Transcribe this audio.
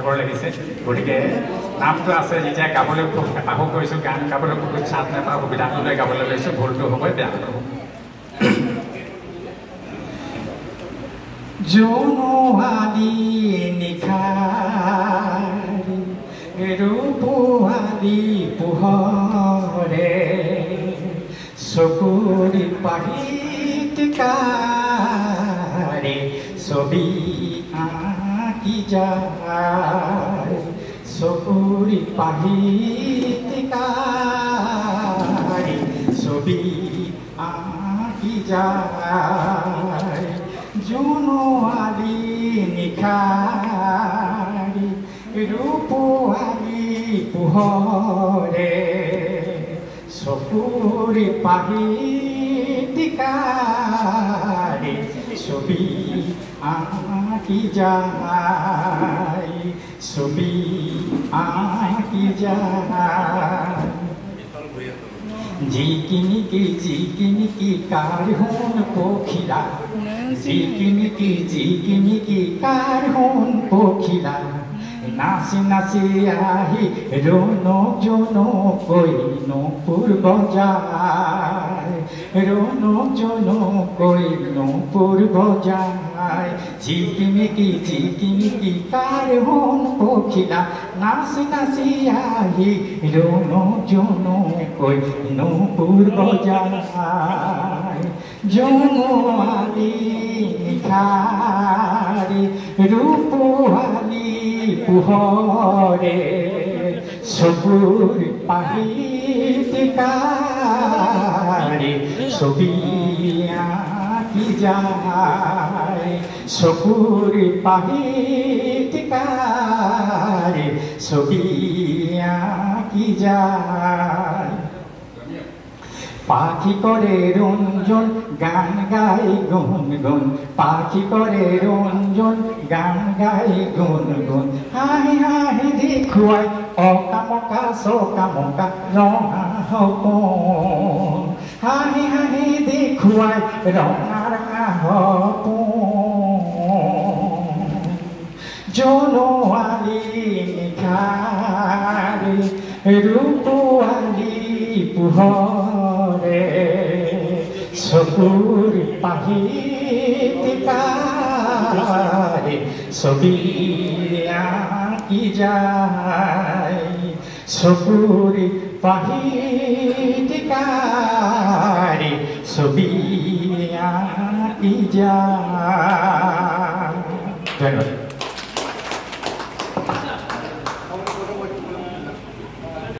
ভাগৰ লাগিছে গতিকে নামটো আছে যেতিয়া গাবলৈ খুব হেঁপাহো কৰিছোঁ গান গাবলৈ খুব ইচ্ছা এটা সুবিধাটো লৈ গাবলৈ লৈছোঁ ভুলটো হ'বই বেয়া হ'ব জনোৱালি নিশাৰি ৰূপোৱালি পোহৰে চকুৰি পাহিটিকাৰে ছবি আঁকি যায় চকুৰি পাহিটিকাৰে ছবি আঁকি যায় জোনোৱালি নিশাৰি ৰূপোৱালি পোহৰে চকুৰি পাহিটিকাৰে ছবি আঁকি যায় ছবি আঁকি যায় জিকিমিকি কাৰ হোন পখিলা জিকিমিকি কাৰ হোন পখিলা নাচি নাচি আহি ৰৌনক জনকৈ নপুৰ বজায় ৰৌনক জনকৈ নপুৰ বজায় জিকিমিকি কাৰ হোন পখিলা নাচি নাচি আহি ৰৌনক জনকৈ নপুৰ বজায় জনোৱালি নিশাৰি ৰূপোৱালি পোহৰে চকুৰ পাহিটিকাৰে ছবি আঁকি যায় চকুৰ পাহিটিকাৰে ছবি আঁকি যায় পাখি করে রঞ্জন গান গাই গুন গুন পাখি করে রঞ্জন গান গাই গুন গুন হাহি হাহি দেখুয়াই অকামকা সকামকা রঙা হপন হাহি হাহি দেখুয়াই রঙা রঙা হপন জনোৱালি নিশাৰি ৰূপোৱালি পোহৰে চকুৰ পাহিটিকাৰে ছবি আঁকি যায় চকুৰ পাহিটিকাৰে ছবি আঁকি যায়